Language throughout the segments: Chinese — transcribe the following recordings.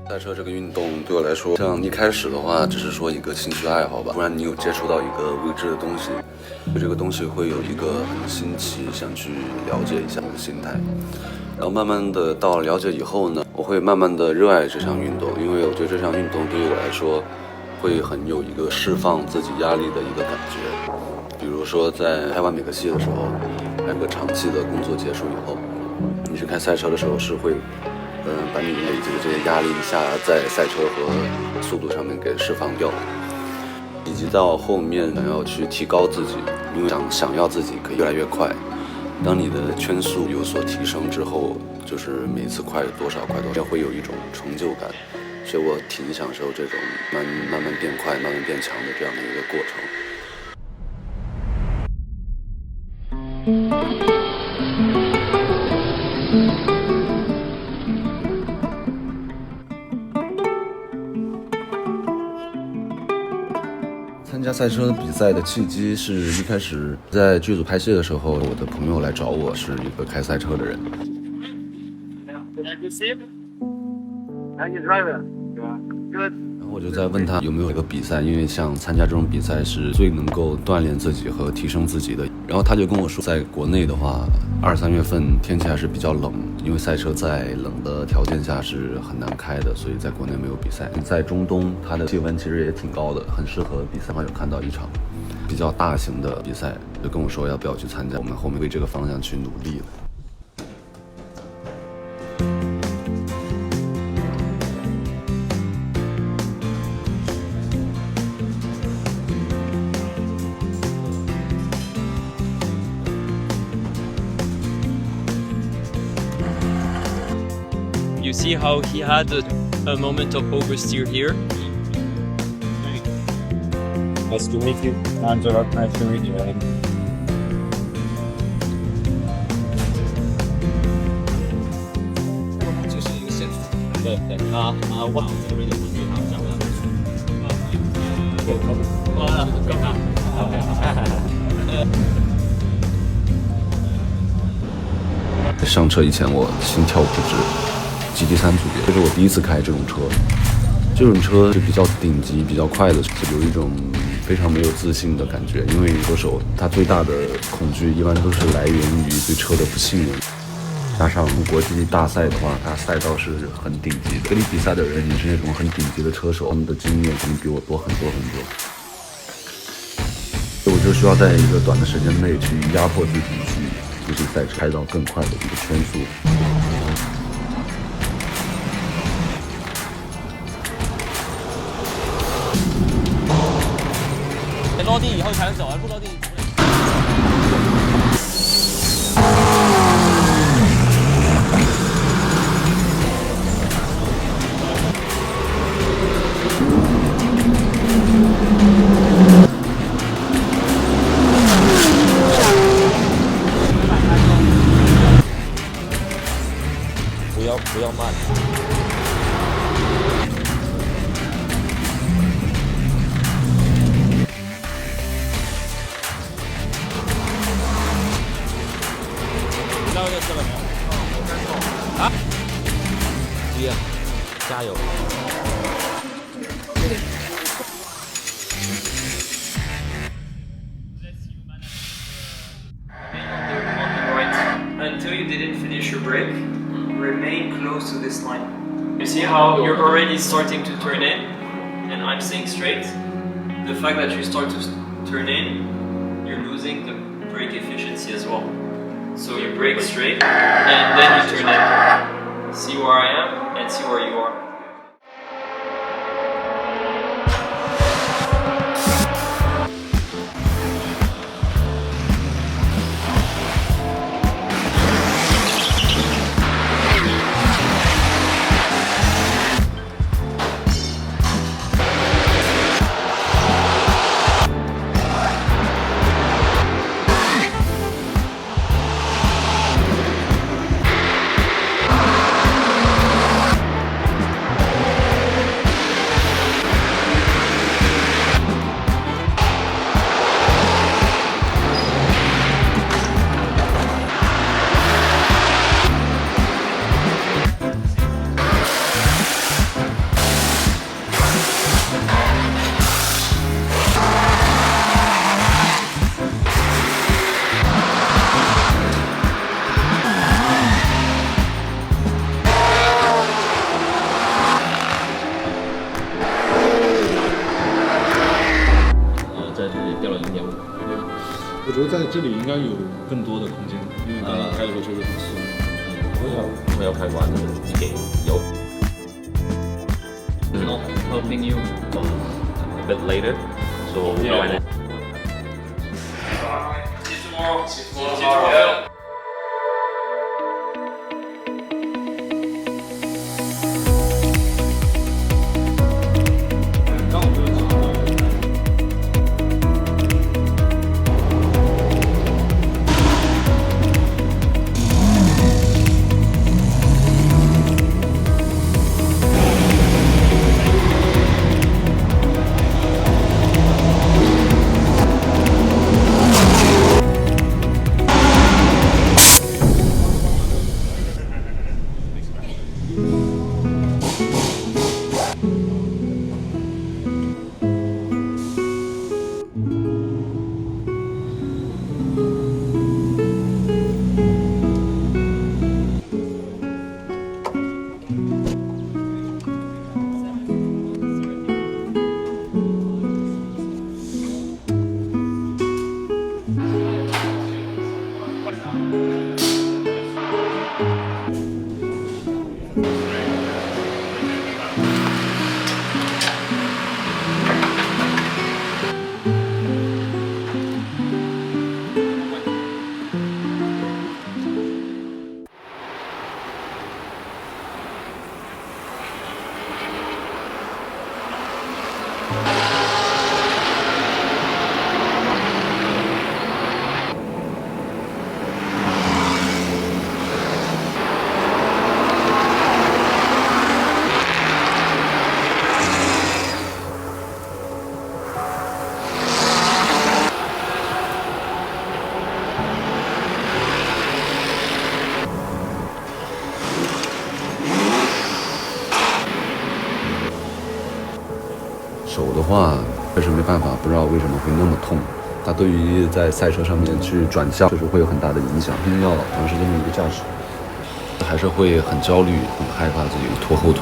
赛车这个运动对我来说，像一开始的话，只是说一个兴趣爱好吧。突然你有接触到一个未知的东西，对这个东西会有一个很新奇，想去了解一下的心态。然后慢慢的到了解以后呢，我会慢慢的热爱这项运动，因为我觉得这项运动对于我来说，会很有一个释放自己压力的一个感觉。比如说在拍完每个戏的时候，还有个长期的工作结束以后，你去看赛车的时候是会。把你累积的这些压力一下在赛车和速度上面给释放掉，以及到后面想要去提高自己，因为想要自己可以越来越快。当你的圈速有所提升之后，就是每次快多少，就会有一种成就感，所以我挺享受这种慢慢变快、慢慢变强的这样的一个过程。参加赛车比赛的契机是一开始在剧组拍戏的时候，我的朋友来找我，是一个开赛车的人。然后我就在问他有没有一个比赛，因为像参加这种比赛是最能够锻炼自己和提升自己的。然后他就跟我说，在国内的话，2、3月份天气还是比较冷，因为赛车在冷的条件下是很难开的，所以在国内没有比赛。在中东，它的气温其实也挺高的，很适合比赛。有看到一场比较大型的比赛，就跟我说要不要去参加，我们后面为这个方向去努力了。You see how he had a moment of oversteer here? Nice to meet you. Angela, nice to meet you. 这是一个线索。对哇，这边的文具好像上车以前我心跳不止，GT3组别，这是我第一次开这种车。这种车是比较顶级、比较快的，有一种非常没有自信的感觉。因为车手他最大的恐惧一般都是来源于对车的不信任，加上国际大赛的话，它赛道是很顶级的。跟你比赛的人也是那种很顶级的车手，他们的经验肯定比我多很多。所以我就需要在一个短的时间内去压迫自己，去赛车开到更快的一个圈速。落地以后才能走，不落地。不要慢。到这了没有？啊？对呀，加油！ Until you didn't finish your break, remain close to this line. You see how you're already starting to turn in, and I'm staying straight. The fact that you start to turn in, you're losing the brake efficiency as well. So you brake straight, and then you turn in. See where I am, and see where you are. 这里应该有更多的空间，因为刚刚开的时候确实很松。我有開過就已經有。Not helping you. A bit later, so Yeah. when See you tomorrow. See you tomorrow.手的话确实没办法，不知道为什么会那么痛。它对于在赛车上面去转向确实会有很大的影响，毕竟要长时间的一个驾驶，还是会很焦虑，很害怕自己拖后腿。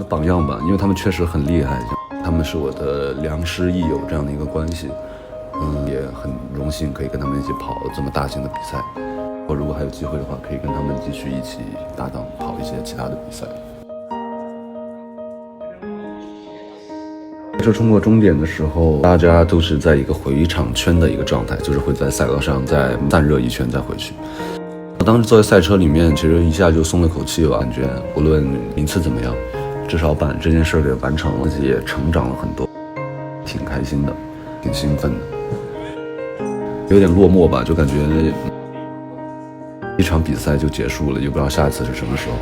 的榜样吧，因为他们确实很厉害，他们是我的良师益友这样的一个关系。也很荣幸可以跟他们一起跑这么大型的比赛。我如果还有机会的话，可以跟他们继续一起搭档跑一些其他的比赛。这冲过终点的时候，大家都是在一个回场圈的一个状态，就是会在赛道上再散热一圈再回去。我当时坐在赛车里面，其实一下就松了口气吧，感觉无论名次怎么样，至少把这件事给完成了，自己也成长了很多，挺开心的，挺兴奋的。有点落寞吧，就感觉一场比赛就结束了，也不知道下一次是什么时候。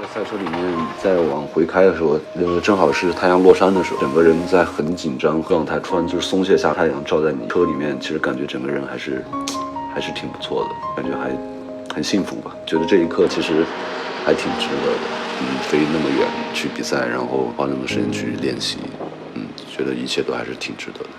在赛车里面，在往回开的时候，正好是太阳落山的时候，整个人在很紧张状态，突然就是松懈下，太阳照在你车里面，其实感觉整个人还是挺不错的，感觉还很幸福吧。觉得这一刻其实还挺值得的，飞那么远去比赛，然后花那么多时间去练习，觉得一切都还是挺值得的。